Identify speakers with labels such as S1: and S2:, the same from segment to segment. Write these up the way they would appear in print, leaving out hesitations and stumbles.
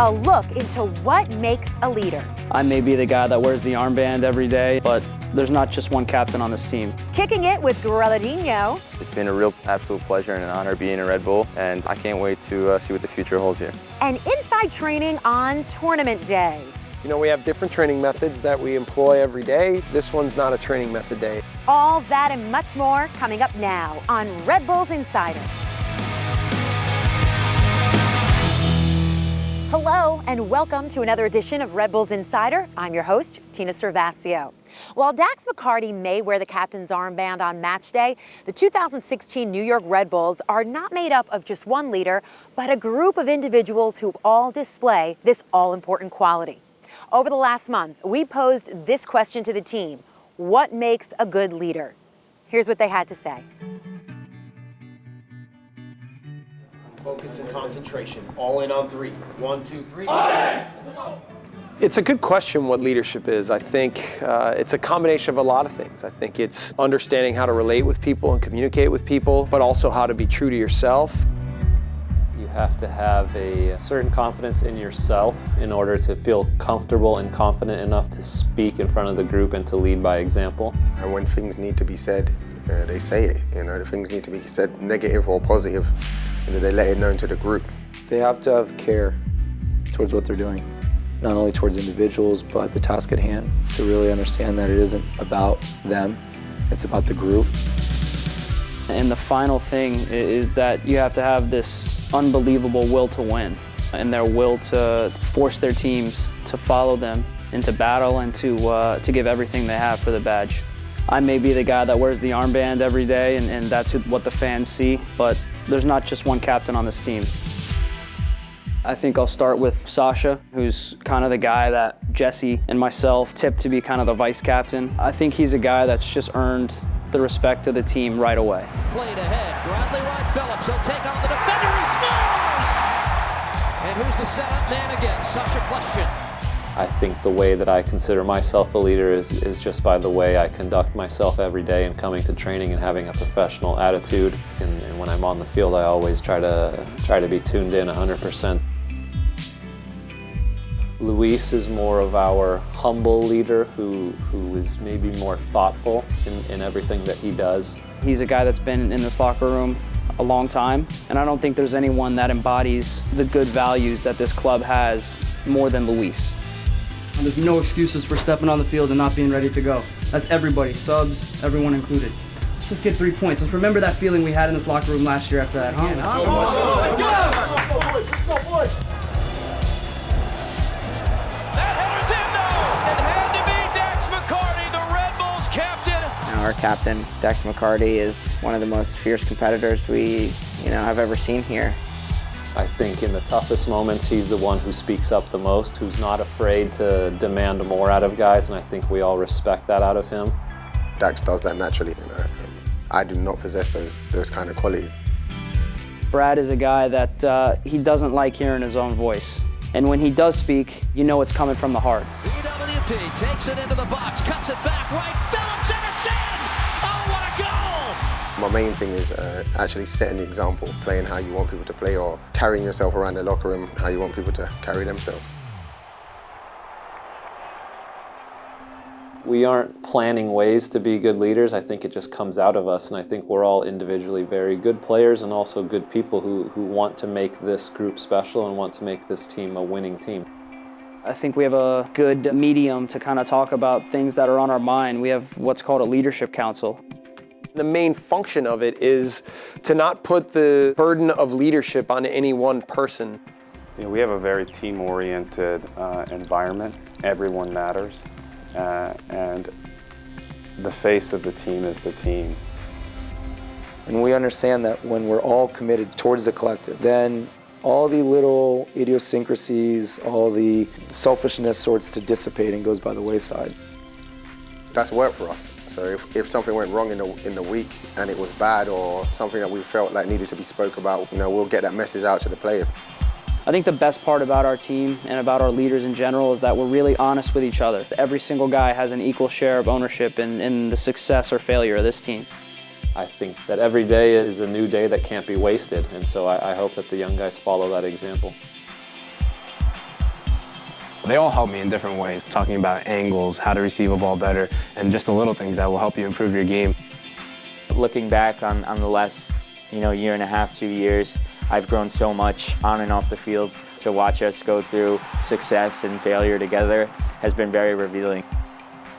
S1: A look into what makes a leader.
S2: I may be the guy that wears the armband every day, but there's not just one captain on this team.
S1: Kicking it with Guerrilladinho.
S3: It's been a real absolute pleasure and an honor being a Red Bull, and I can't wait to see what the future holds here.
S1: And inside training on tournament day.
S4: You know, we have different training methods that we employ every day. This one's not a training method day.
S1: All that and much more coming up now on Red Bulls Insider. Hello and welcome to another edition of Red Bulls Insider. I'm your host, Tina Servasio. While Dax McCarty may wear the captain's armband on match day, the 2016 New York Red Bulls are not made up of just one leader, but a group of individuals who all display this all-important quality. Over the last month, we posed this question to the team: what makes a good leader? Here's what they had to say.
S4: Focus and concentration. All in on three. 1, 2, 3. It's a good question what leadership is. I think it's a combination of a lot of things. I think it's understanding how to relate with people and communicate with people, but also how to be true to yourself.
S5: You have to have a certain confidence in yourself in order to feel comfortable and confident enough to speak in front of the group and to lead by example.
S6: And when things need to be said, they say it. You know, the things need to be said, negative or positive, and they let it known to the group.
S7: They have to have care towards what they're doing, not only towards individuals, but the task at hand, to really understand that it isn't about them, it's about the group.
S2: And the final thing is that you have to have this unbelievable will to win and their will to force their teams to follow them into battle and to give everything they have for the badge. I may be the guy that wears the armband every day and that's what the fans see, but there's not just one captain on this team. I think I'll start with Sasha, who's kind of the guy that Jesse and myself tipped to be kind of the vice captain. I think he's a guy that's just earned the respect of the team right away.
S8: Played ahead, Bradley Wright Phillips, he'll take on the defender, he scores! And who's the setup man again? Sasha Kljestan.
S5: I think the way that I consider myself a leader is just by the way I conduct myself every day and coming to training and having a professional attitude. And when I'm on the field, I always try to be tuned in 100%. Luis is more of our humble leader who is maybe more thoughtful in everything that he does.
S2: He's a guy that's been in this locker room a long time, and I don't think there's anyone that embodies the good values that this club has more than Luis.
S9: There's no excuses for stepping on the field and not being ready to go. That's everybody, subs, everyone included. Let's just get 3 points. Let's remember that feeling we had in this locker room last year after that, huh?
S10: Our captain, Dax McCarty, is one of the most fierce competitors we, have ever seen here.
S5: I think in the toughest moments, he's the one who speaks up the most, who's not afraid to demand more out of guys, and I think we all respect that out of him.
S6: Dax does that naturally. I do not possess those kind of qualities.
S2: Brad is a guy that he doesn't like hearing his own voice. And when he does speak, you know it's coming from the heart.
S8: BWP takes it into the box, cuts it back, right, Phillips, and it's in! Oh, what a goal!
S6: My main thing is actually setting the example, playing how you want people to play, or carrying yourself around the locker room how you want people to carry themselves.
S5: We aren't planning ways to be good leaders. I think it just comes out of us, and I think we're all individually very good players and also good people who want to make this group special and want to make this team a winning team.
S2: I think we have a good medium to kind of talk about things that are on our mind. We have what's called a leadership council.
S4: The main function of it is to not put the burden of leadership on any one person.
S3: We have a very team-oriented environment. Everyone matters. And the face of the team is the team.
S7: And we understand that when we're all committed towards the collective, then all the little idiosyncrasies, all the selfishness starts to dissipate and goes by the wayside.
S6: That's work for us. So if something went wrong in the week and it was bad or something that we felt like needed to be spoke about, we'll get that message out to the players.
S2: I think the best part about our team and about our leaders in general is that we're really honest with each other. Every single guy has an equal share of ownership in the success or failure of this team.
S5: I think that every day is a new day that can't be wasted, and so I hope that the young guys follow that example.
S11: They all help me in different ways, talking about angles, how to receive a ball better, and just the little things that will help you improve your game.
S12: Looking back on the last year and a half, 2 years, I've grown so much on and off the field. To watch us go through success and failure together has been very revealing.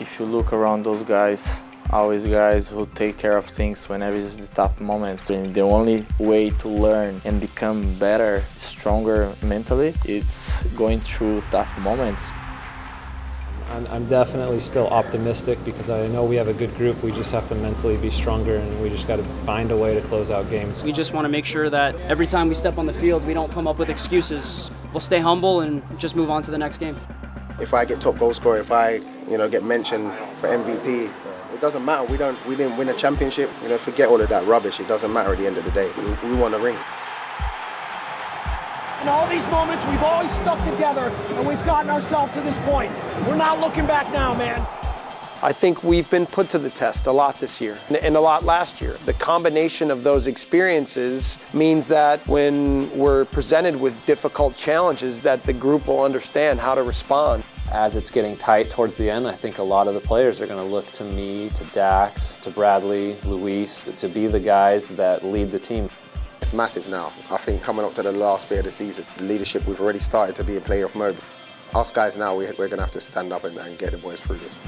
S13: If you look around those guys, always guys who take care of things whenever it's the tough moments. And the only way to learn and become better, stronger mentally, it's going through tough moments.
S14: I'm definitely still optimistic because I know we have a good group. We just have to mentally be stronger, and we just got to find a way to close out games.
S9: We just want to make sure that every time we step on the field, we don't come up with excuses. We'll stay humble and just move on to the next game.
S6: If I get top goal scorer, if I get mentioned for MVP, it doesn't matter. We didn't win a championship. Forget all of that rubbish. It doesn't matter at the end of the day. We won a ring.
S15: In all these moments, we've always stuck together, and we've gotten ourselves to this point. We're not looking back now, man.
S4: I think we've been put to the test a lot this year and a lot last year. The combination of those experiences means that when we're presented with difficult challenges, that the group will understand how to respond.
S5: As it's getting tight towards the end, I think a lot of the players are going to look to me, to Dax, to Bradley, Luis, to be the guys that lead the team.
S6: It's massive now. I think coming up to the last bit of the season, the leadership, we've already started to be in playoff mode. Us guys now, we're going to have to stand up and get the boys through this.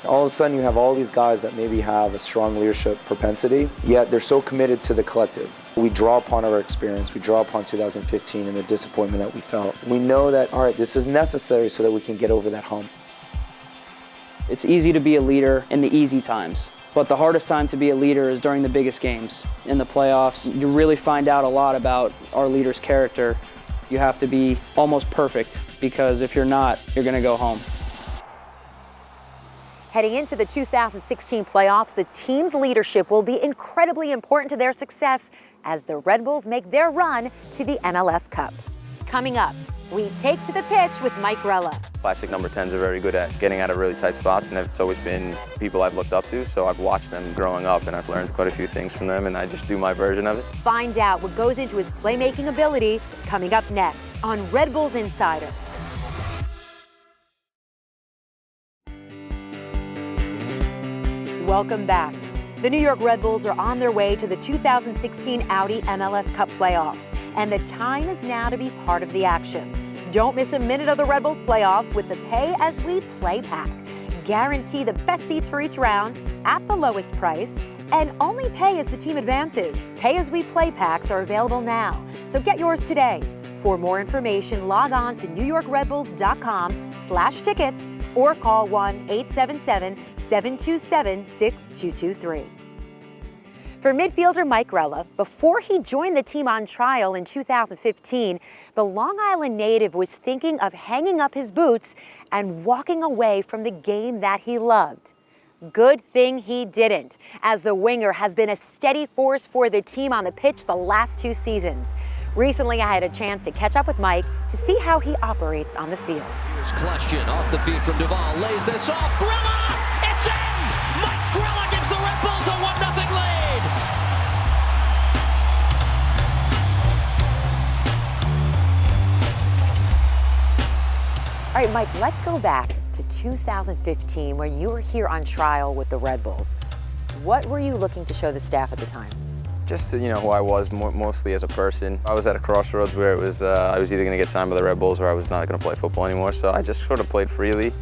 S7: All of a sudden you have all these guys that maybe have a strong leadership propensity, yet they're so committed to the collective. We draw upon our experience, we draw upon 2015 and the disappointment that we felt. We know that, all right, this is necessary so that we can get over that hump.
S2: It's easy to be a leader in the easy times, but the hardest time to be a leader is during the biggest games. In the playoffs, you really find out a lot about our leader's character. You have to be almost perfect, because if you're not, you're going to go home.
S1: Heading into the 2016 playoffs, the team's leadership will be incredibly important to their success as the Red Bulls make their run to the MLS Cup. Coming up, we take to the pitch with Mike Grella.
S16: Classic number 10s are very good at getting out of really tight spots, and it's always been people I've looked up to, so I've watched them growing up and I've learned quite a few things from them, and I just do my version of it.
S1: Find out what goes into his playmaking ability coming up next on Red Bulls Insider. Welcome back. The New York Red Bulls are on their way to the 2016 Audi MLS Cup playoffs, and the time is now to be part of the action. Don't miss a minute of the Red Bulls playoffs with the Pay As We Play pack. Guarantee the best seats for each round at the lowest price, and only pay as the team advances. Pay As We Play packs are available now, so get yours today. For more information, log on to NewYorkRedBulls.com/tickets or call 1-877-727-6223. For midfielder Mike Grella, before he joined the team on trial in 2015, the Long Island native was thinking of hanging up his boots and walking away from the game that he loved. Good thing he didn't, as the winger has been a steady force for the team on the pitch the last 2 seasons. Recently, I had a chance to catch up with Mike to see how he operates on the field.
S8: Here's Kleshchin off the feet from Duvall, lays this off. Grella! It's in! Mike Grella gives the Red Bulls a 1-0 lead!
S1: All right, Mike, let's go back to 2015 where you were here on trial with the Red Bulls. What were you looking to show the staff at the time?
S16: Just who I was mostly as a person. I was at a crossroads where it was I was either going to get signed by the Red Bulls or I was not going to play football anymore. So I just sort of played freely,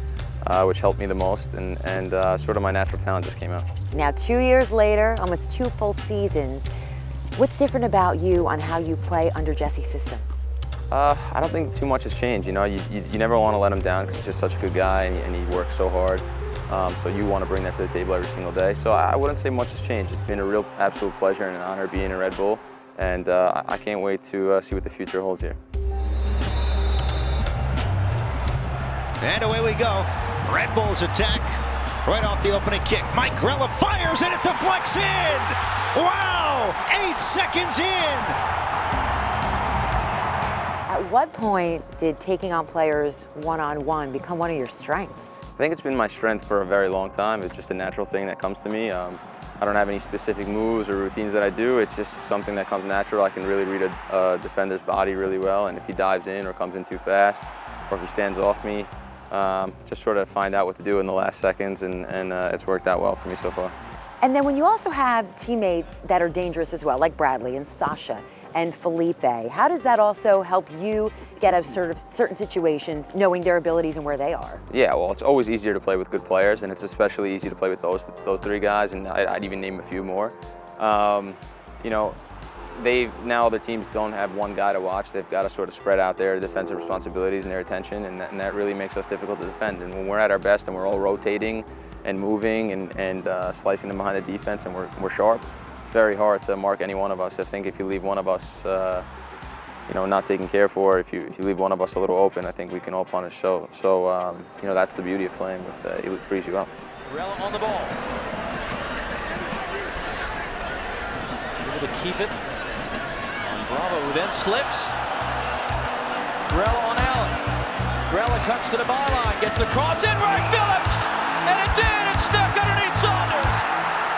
S16: which helped me the most, and sort of my natural talent just came out.
S1: Now 2 years later, almost 2 full seasons, what's different about you on how you play under Jesse's system?
S16: I don't think too much has changed. You never want to let him down because he's just such a good guy and he works so hard. So you want to bring that to the table every single day. So I wouldn't say much has changed. It's been a real absolute pleasure and an honor being a Red Bull, and I can't wait to see what the future holds here.
S8: And away we go. Red Bulls attack right off the opening kick. Mike Grella fires and it deflects in. Wow! 8 seconds in.
S1: At what point did taking on players one-on-one become one of your strengths?
S16: I think it's been my strength for a very long time. It's just a natural thing that comes to me. I don't have any specific moves or routines that I do. It's just something that comes natural. I can really read a defender's body really well, and if he dives in or comes in too fast, or if he stands off me, just sort of find out what to do in the last seconds, and it's worked out well for me so far.
S1: And then when you also have teammates that are dangerous as well, like Bradley and Sasha and Felipe, how does that also help you get out of certain situations, knowing their abilities and where they are?
S16: Yeah, well, it's always easier to play with good players, and it's especially easy to play with those three guys, and I'd even name a few more. You know, now other teams don't have one guy to watch. They've got to sort of spread out their defensive responsibilities and their attention, and that really makes us difficult to defend. And when we're at our best and we're all rotating and moving and slicing them behind the defense and we're sharp, it's very hard to mark any one of us. I think if you leave one of us you know, not taken care for, if you leave one of us a little open, I think we can all punish. So you know, that's the beauty of playing with Elite frees you up.
S8: Grella on the ball. Able to keep it on Bravo, who then slips. Grella on Allen. Grella cuts to the byline, gets the cross in right, Phillips, and it did. It stuck underneath Saunders.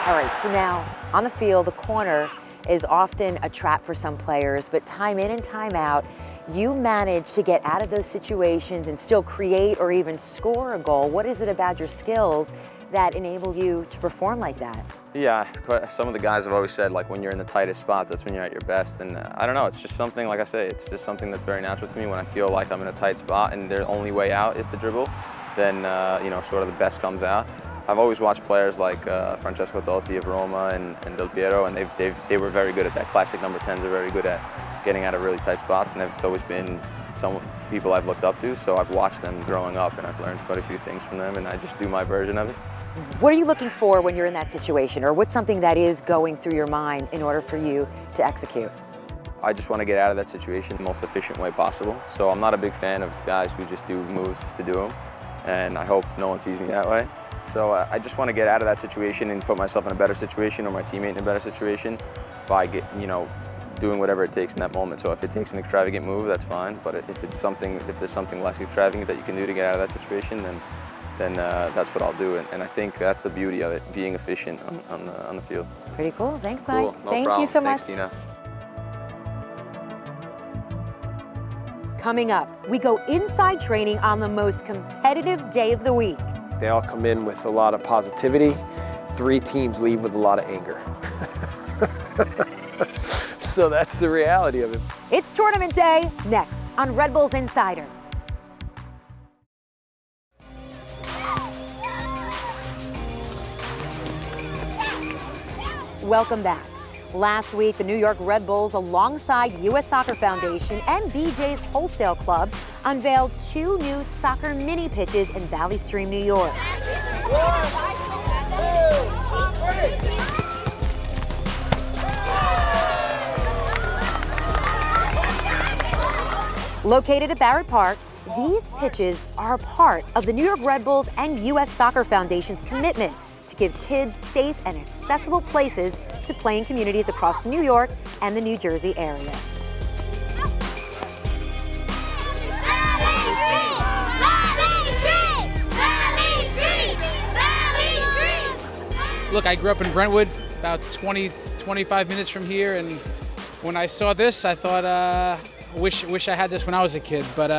S1: All right, so now on the field, the corner is often a trap for some players, but time in and time out, you manage to get out of those situations and still create or even score a goal. What is it about your skills that enable you to perform like that?
S16: Yeah, some of the guys have always said, like, when you're in the tightest spots, that's when you're at your best. And I don't know, it's just something, like I say, it's just something that's very natural to me. When I feel like I'm in a tight spot and the only way out is to dribble, then, you know, sort of the best comes out. I've always watched players like Francesco Totti of Roma and Del Piero, and they were very good at that. Classic number 10s are very good at getting out of really tight spots, and it's always been some people I've looked up to. So I've watched them growing up, and I've learned quite a few things from them, and I just do my version of it.
S1: What are you looking for when you're in that situation, or what's something that is going through your mind in order for you to execute?
S16: I just want to get out of that situation the most efficient way possible. So I'm not a big fan of guys who just do moves just to do them, and I hope no one sees me that way. So I just want to get out of that situation and put myself in a better situation, or my teammate in a better situation, by doing whatever it takes in that moment. So if it takes an extravagant move, that's fine. But if there's something less extravagant that you can do to get out of that situation, then that's what I'll do. And I think that's the beauty of it, being efficient on the field.
S1: Pretty cool. Thanks, Mike.
S16: Cool. No
S1: Thank
S16: problem.
S1: you so
S16: Thanks,
S1: much.
S16: Tina.
S1: Coming up, we go inside training on the most competitive day of the week.
S4: They all come in with a lot of positivity. 3 teams leave with a lot of anger. So that's the reality of it.
S1: It's tournament day, next on Red Bulls Insider. Welcome back. Last week, the New York Red Bulls, alongside U.S. Soccer Foundation and BJ's Wholesale Club, unveiled 2 new soccer mini pitches in Valley Stream, New York. Located at Barrett Park, these pitches are a part of the New York Red Bulls and U.S. Soccer Foundation's commitment to give kids safe and accessible places to play in communities across New York and the New Jersey area.
S17: Look, I grew up in Brentwood, about 25 minutes from here, and when I saw this, I thought, wish I had this when I was a kid. But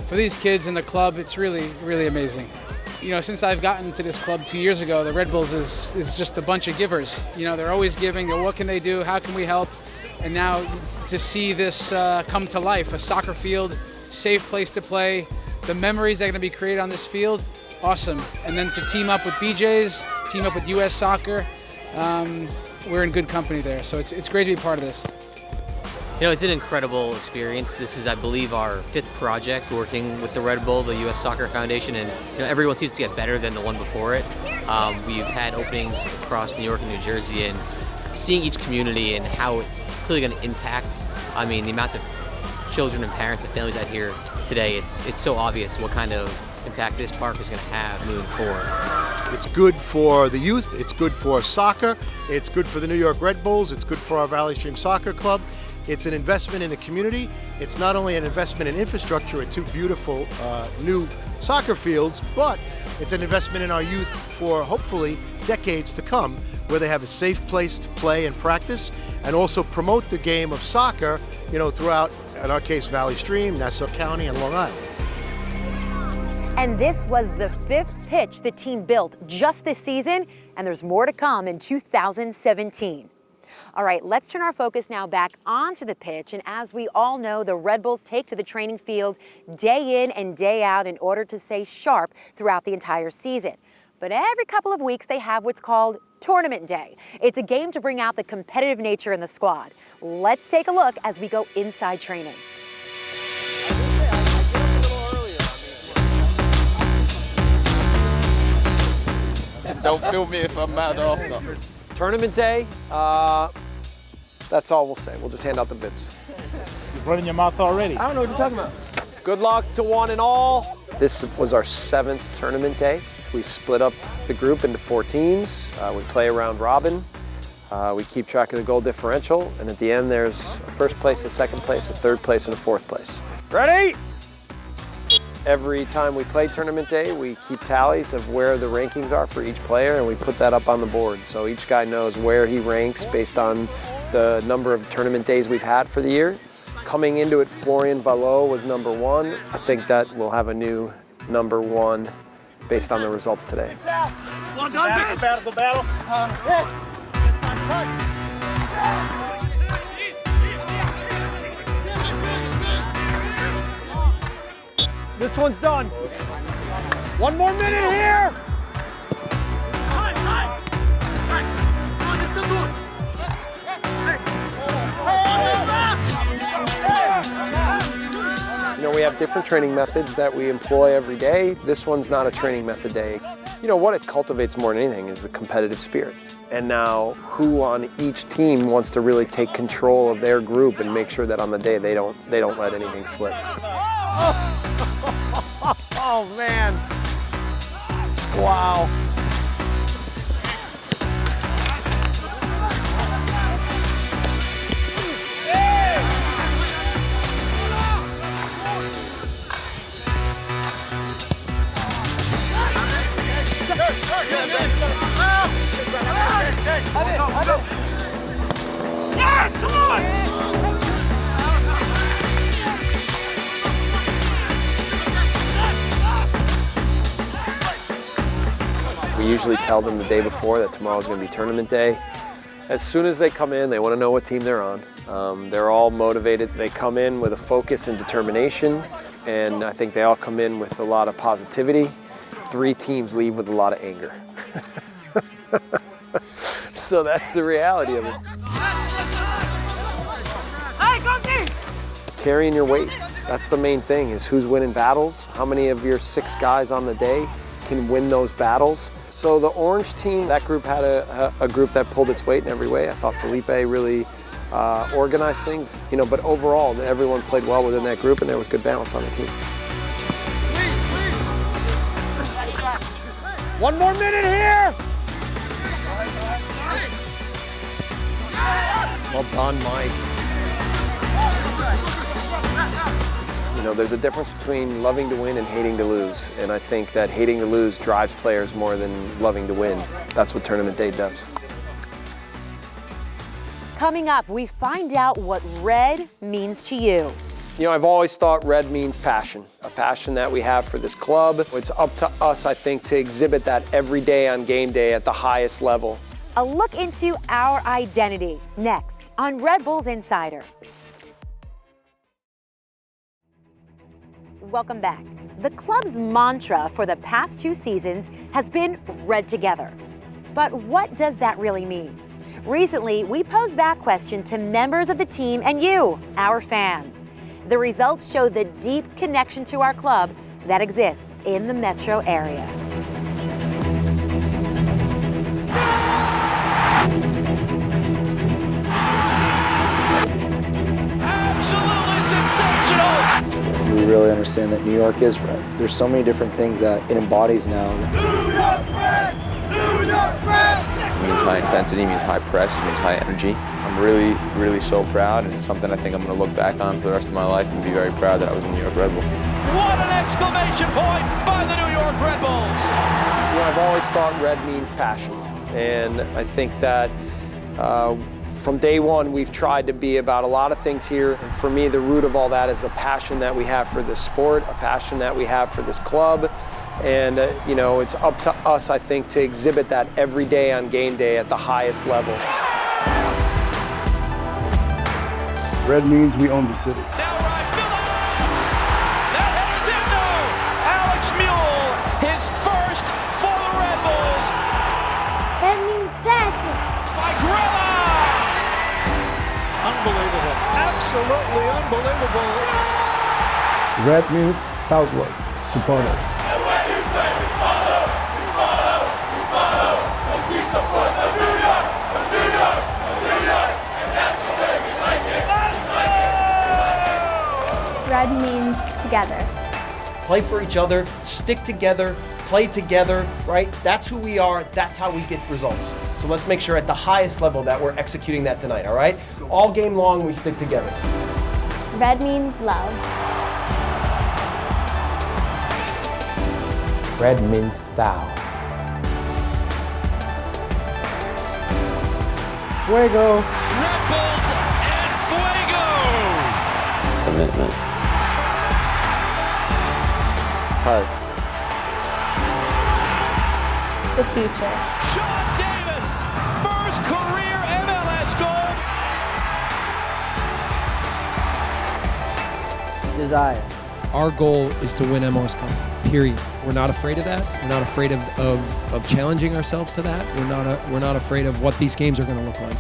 S17: for these kids in the club, it's really, really amazing. You know, since I've gotten to this club 2 years ago, the Red Bulls is just a bunch of givers. You know, they're always giving. What can they do? How can we help? And now to see this come to life, a soccer field, safe place to play, the memories that are going to be created on this field, awesome. And then to team up with BJ's, to team up with U.S. Soccer, we're in good company there. So it's great to be part of this.
S18: You know, it's an incredible experience. This is, I believe, our 5th project working with the Red Bull, the U.S. Soccer Foundation, and you know, everyone seems to get better than the one before it. We've had openings across New York and New Jersey, and seeing each community and how it's really going to impact, I mean, the amount of children and parents and families out here today, it's so obvious what kind of impact this park is going to have moving forward.
S19: It's good for the youth, it's good for soccer, it's good for the New York Red Bulls, it's good for our Valley Stream Soccer Club. It's an investment in the community. It's not only an investment in infrastructure at 2 beautiful new soccer fields, but it's an investment in our youth for hopefully decades to come where they have a safe place to play and practice, and also promote the game of soccer, throughout, in our case, Valley Stream, Nassau County, and Long Island.
S1: And this was the 5th pitch the team built just this season, and there's more to come in 2017. All right, let's turn our focus now back onto the pitch. And as we all know, the Red Bulls take to the training field day in and day out in order to stay sharp throughout the entire season. But every couple of weeks, they have what's called Tournament Day. It's a game to bring out the competitive nature in the squad. Let's take a look as we go inside training.
S20: Don't feel me if I'm mad after.
S4: Tournament day, that's all we'll say. We'll just hand out the bibs.
S20: You're running your mouth already.
S4: I don't know what you're talking about. Good luck to one and all. This was our 7th tournament day. We split up the group into 4 teams. We play a round robin. We keep track of the goal differential. And at the end, there's a 1st place, a 2nd place, a 3rd place, and a 4th place. Ready? Every time we play tournament day, we keep tallies of where the rankings are for each player, and we put that up on the board. So each guy knows where he ranks based on the number of tournament days we've had for the year. Coming into it, Florian Valot was number 1. I think that we'll have a new number 1 based on the results today.
S15: Well done, battle.
S4: This one's done. 1 more minute here. We have different training methods that we employ every day. This one's not a training method day. What it cultivates more than anything is the competitive spirit. And now who on each team wants to really take control of their group and make sure that on the day they don't let anything slip.
S15: Oh, man. Wow. Yes, come on!
S4: We usually tell them the day before that tomorrow's going to be tournament day. As soon as they come in, they want to know what team they're on. They're all motivated. They come in with a focus and determination, and I think they all come in with a lot of positivity. 3 teams leave with a lot of anger. So that's the reality of it. Carrying your weight, that's the main thing, is who's winning battles. How many of your 6 guys on the day can win those battles? So the orange team, that group had a group that pulled its weight in every way. I thought Felipe really organized things, but overall, everyone played well within that group and there was good balance on the team.
S15: 1 more minute here!
S4: Well done, Mike. There's a difference between loving to win and hating to lose. And I think that hating to lose drives players more than loving to win. That's what Tournament Day does.
S1: Coming up, we find out what red means to you.
S4: I've always thought red means passion, a passion that we have for this club. It's up to us, I think, to exhibit that every day on game day at the highest level.
S1: A look into our identity next on Red Bulls Insider. Welcome back. The club's mantra for the past 2 seasons has been Red Together. But what does that really mean? Recently, we posed that question to members of the team and you, our fans. The results show the deep connection to our club that exists in the metro area.
S15: Absolutely sensational!
S7: We really understand that New York is red. There's so many different things that it embodies now.
S15: New York red! New York red!
S16: It means high intensity, it means high press, it means high energy. I'm really, really so proud, and it's something I think I'm going to look back on for the rest of my life and be very proud that I was a New York Red Bull.
S15: What an exclamation point by the New York Red Bulls!
S4: I've always thought red means passion. And I think that from day one, we've tried to be about a lot of things here. And for me, the root of all that is a passion that we have for this sport, a passion that we have for this club. And, you know, it's up to us, I think, to exhibit that every day on game day at the highest level.
S21: Red means we own the city.
S15: Alex Mule, his first for the Red Bulls.
S22: That means passing.
S15: By Grella.
S19: Unbelievable. Absolutely unbelievable.
S21: Red means Southwood. Support us.
S22: Red means together.
S15: Play for each other, stick together, play together, right? That's who we are, that's how we get results. So let's make sure at the highest level that we're executing that tonight, all right? All game long, we stick together.
S22: Red means love.
S21: Red means style. Fuego.
S15: Red Bulls and Fuego!
S5: Commitment.
S10: Heart.
S22: The future.
S15: Sean Davis, first career MLS goal.
S10: Desire.
S23: Our goal is to win MLS Cup, period. We're not afraid of that. We're not afraid of challenging ourselves to that. We're not afraid of what these games are going to look like.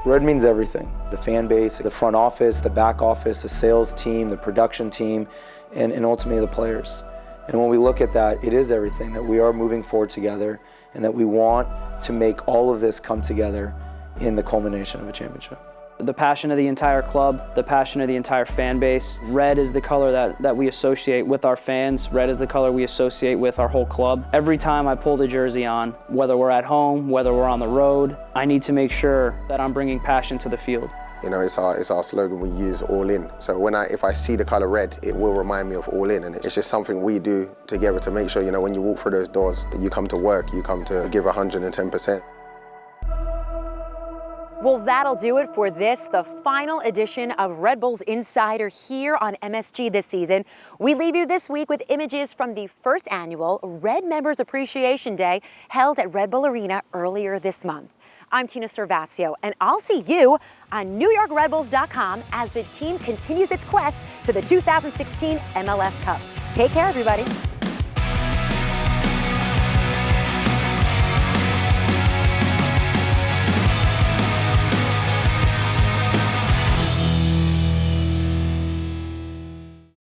S7: Red means everything. The fan base, the front office, the back office, the sales team, the production team, and ultimately the players. And when we look at that, it is everything, that we are moving forward together and that we want to make all of this come together in the culmination of a championship.
S2: The passion of the entire club, the passion of the entire fan base. Red is the color that we associate with our fans. Red is the color we associate with our whole club. Every time I pull the jersey on, whether we're at home, whether we're on the road, I need to make sure that I'm bringing passion to the field.
S6: You know, it's our slogan, we use all in. So if I see the color red, it will remind me of all in. And it's just something we do together to make sure, you know, when you walk through those doors, you come to work, you come to give 110%.
S1: Well, that'll do it for this, the final edition of Red Bulls Insider here on MSG this season. We leave you this week with images from the first annual Red Members Appreciation Day held at Red Bull Arena earlier this month. I'm Tina Servasio, and I'll see you on NewYorkRedBulls.com as the team continues its quest to the 2016 MLS Cup. Take care, everybody.